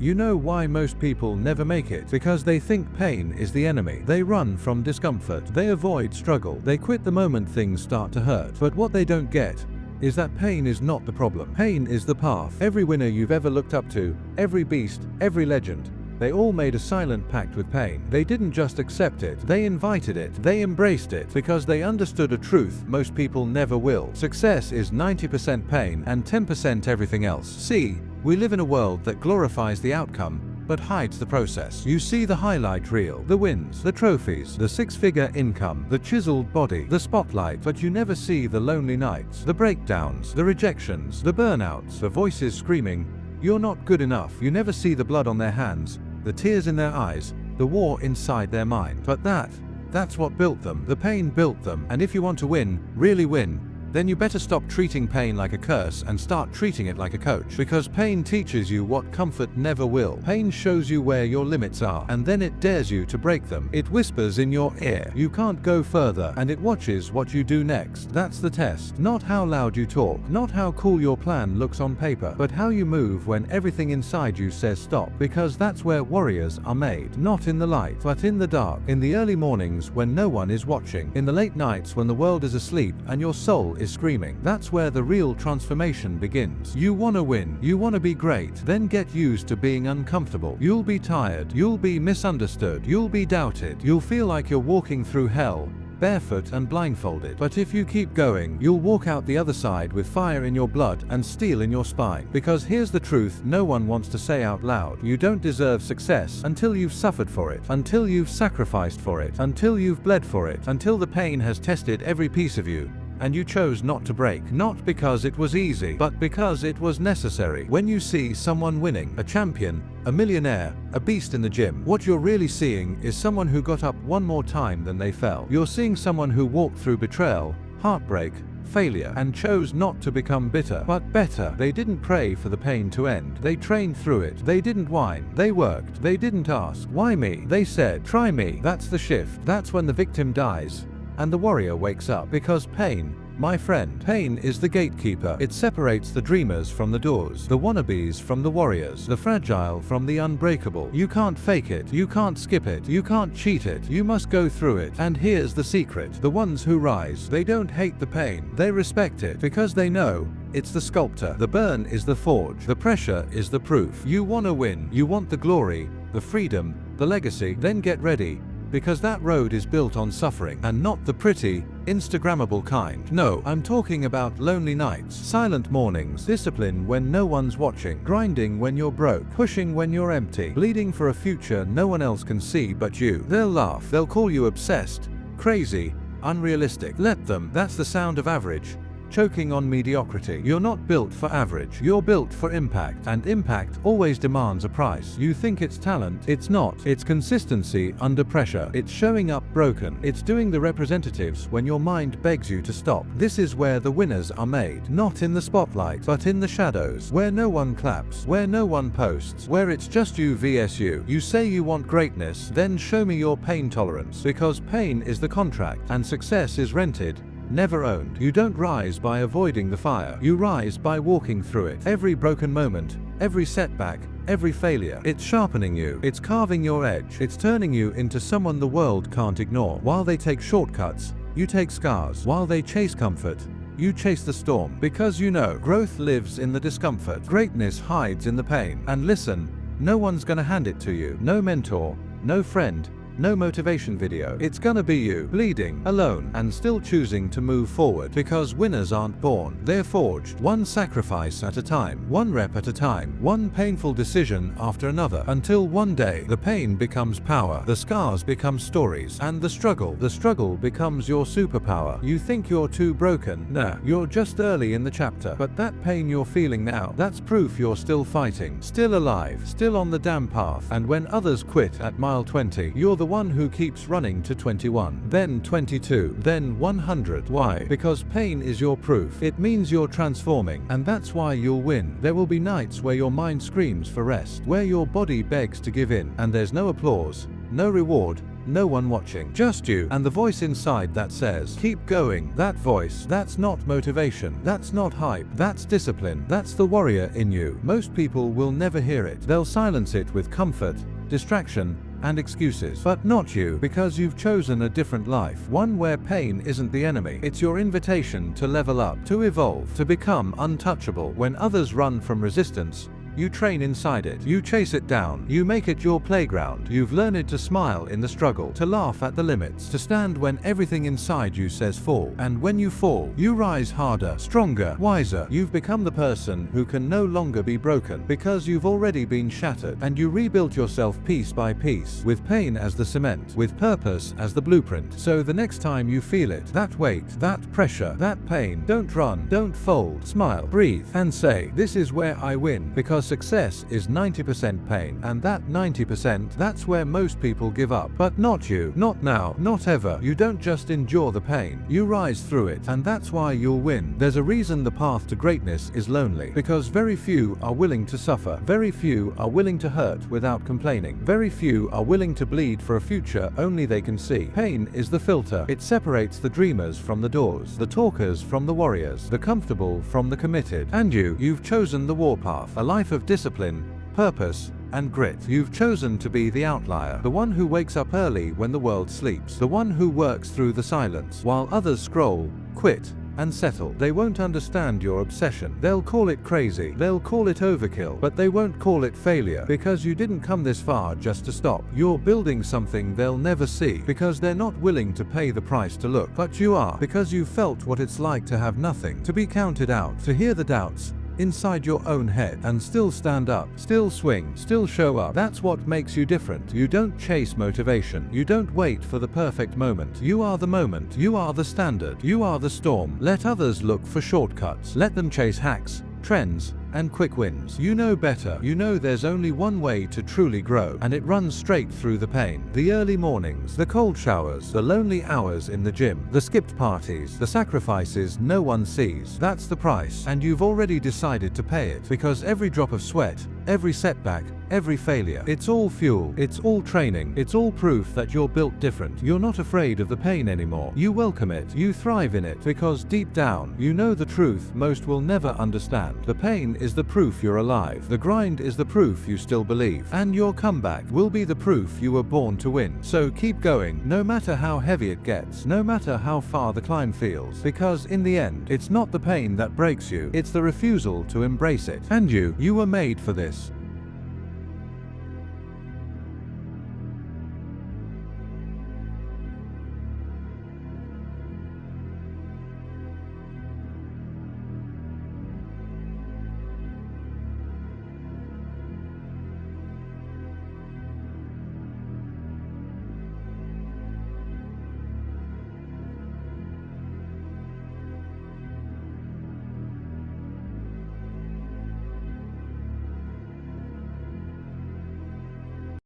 You know why most people never make it? Because they think pain is the enemy. They run from discomfort. They avoid struggle. They quit the moment things start to hurt. But what they don't get is that pain is not the problem. Pain is the path. Every winner you've ever looked up to, every beast, every legend, they all made a silent pact with pain. They didn't just accept it, they invited it, they embraced it, because they understood a truth most people never will. Success is 90% pain and 10% everything else. See, we live in a world that glorifies the outcome, but hides the process. You see the highlight reel, the wins, the trophies, the six-figure income, the chiseled body, the spotlight, but you never see the lonely nights, the breakdowns, the rejections, the burnouts, the voices screaming, "You're not good enough." You never see the blood on their hands, the tears in their eyes, the war inside their mind. But that's what built them. The pain built them. And if you want to win, really win, then you better stop treating pain like a curse and start treating it like a coach. Because pain teaches you what comfort never will. Pain shows you where your limits are, and then it dares you to break them. It whispers in your ear, you can't go further, and it watches what you do next. That's the test. Not how loud you talk, not how cool your plan looks on paper, but how you move when everything inside you says stop. Because that's where warriors are made. Not in the light, but in the dark. In the early mornings when no one is watching. In the late nights when the world is asleep and your soul is screaming. That's where the real transformation begins. You want to win, you want to be great, then get used to being uncomfortable. You'll be tired, you'll be misunderstood, you'll be doubted, you'll feel like you're walking through hell, barefoot and blindfolded. But if you keep going, you'll walk out the other side with fire in your blood and steel in your spine. Because here's the truth no one wants to say out loud. You don't deserve success until you've suffered for it, until you've sacrificed for it, until you've bled for it, until the pain has tested every piece of you, and you chose not to break. Not because it was easy, but because it was necessary. When you see someone winning, a champion, a millionaire, a beast in the gym, what you're really seeing is someone who got up one more time than they fell. You're seeing someone who walked through betrayal, heartbreak, failure, and chose not to become bitter, but better. They didn't pray for the pain to end. They trained through it. They didn't whine. They worked. They didn't ask, why me? They said, try me. That's the shift. That's when the victim dies and the warrior wakes up. Because pain, my friend, pain is the gatekeeper. It separates the dreamers from the doors, the wannabes from the warriors, the fragile from the unbreakable. You can't fake it, you can't skip it, you can't cheat it, you must go through it. And here's the secret. The ones who rise, they don't hate the pain, they respect it, because they know it's the sculptor. The burn is the forge, the pressure is the proof. You want to win, you want the glory, the freedom, the legacy, then get ready. Because that road is built on suffering, and not the pretty, Instagrammable kind. No, I'm talking about lonely nights, silent mornings, discipline when no one's watching, grinding when you're broke, pushing when you're empty, bleeding for a future no one else can see but you. They'll laugh, they'll call you obsessed, crazy, unrealistic. Let them. That's the sound of average. Choking on mediocrity. You're not built for average, you're built for impact, and impact always demands a price. You think it's talent, it's not. It's consistency under pressure. It's showing up broken. It's doing the representatives when your mind begs you to stop. This is where the winners are made, not in the spotlight, but in the shadows, where no one claps, where no one posts, where it's just you vs you. You say you want greatness, then show me your pain tolerance, because pain is the contract, and success is rented, never owned. You don't rise by avoiding the fire. You rise by walking through it. Every broken moment, every setback, every failure, it's sharpening you. It's carving your edge. It's turning you into someone the world can't ignore. While they take shortcuts, you take scars. While they chase comfort, you chase the storm. Because you know, growth lives in the discomfort. Greatness hides in the pain. And listen, no one's gonna hand it to you. No mentor, no friend, no motivation video. It's gonna be you, bleeding, alone, and still choosing to move forward. Because winners aren't born, they're forged. One sacrifice at a time, one rep at a time, one painful decision after another, until one day the pain becomes power, the scars become stories, and the struggle becomes your superpower. You think you're too broken? Nah, you're just early in the chapter. But that pain you're feeling now, that's proof you're still fighting, still alive, still on the damn path. And when others quit at mile 20, you're the one who keeps running to 21, then 22, then 100. Why? Because pain is your proof. It means you're transforming, and that's why you'll win. There will be nights where your mind screams for rest, where your body begs to give in, and there's no applause, no reward, no one watching, just you and the voice inside that says, keep going. That voice, that's not motivation, that's not hype, that's discipline, that's the warrior in you. Most people will never hear it. They'll silence it with comfort, distraction, and excuses. But not you, because you've chosen a different life, one where pain isn't the enemy. It's your invitation to level up, to evolve, to become untouchable. When others run from resistance, you train inside it. You chase it down. You make it your playground. You've learned to smile in the struggle, to laugh at the limits, to stand when everything inside you says fall. And when you fall, you rise harder, stronger, wiser. You've become the person who can no longer be broken, because you've already been shattered, and you rebuild yourself piece by piece, with pain as the cement, with purpose as the blueprint. So the next time you feel it, that weight, that pressure, that pain, don't run, don't fold, smile, breathe, and say, this is where I win. Because success is 90% pain, and that 90%, that's where most people give up. But not you, not now, not ever. You don't just endure the pain, you rise through it, and that's why you'll win. There's a reason the path to greatness is lonely, because very few are willing to suffer, very few are willing to hurt without complaining, very few are willing to bleed for a future only they can see. Pain is the filter. It separates the dreamers from the doors, the talkers from the warriors, the comfortable from the committed. And you've chosen the warpath, a life of discipline, purpose, and grit. You've chosen to be the outlier, the one who wakes up early when the world sleeps, the one who works through the silence while others scroll, quit, and settle. They won't understand your obsession. They'll call it crazy, they'll call it overkill, but they won't call it failure, because you didn't come this far just to stop. You're building something they'll never see, because they're not willing to pay the price to look. But you are, because you felt what it's like to have nothing, to be counted out, to hear the doubts inside your own head, and still stand up, still swing, still show up. That's what makes you different. You don't chase motivation. You don't wait for the perfect moment. You are the moment. You are the standard. You are the storm. Let others look for shortcuts. Let them chase hacks, trends, and quick wins. You know better. You know there's only one way to truly grow, and it runs straight through the pain. The early mornings, the cold showers, the lonely hours in the gym, the skipped parties, the sacrifices no one sees. That's the price, and you've already decided to pay it, because every drop of sweat, every setback, every failure, it's all fuel, it's all training, it's all proof that you're built different. You're not afraid of the pain anymore. You welcome it, you thrive in it, because deep down, you know the truth most will never understand. The pain is the proof you're alive. The grind is the proof you still believe. And your comeback will be the proof you were born to win. So keep going, no matter how heavy it gets, no matter how far the climb feels, because in the end, it's not the pain that breaks you, it's the refusal to embrace it. And you were made for this.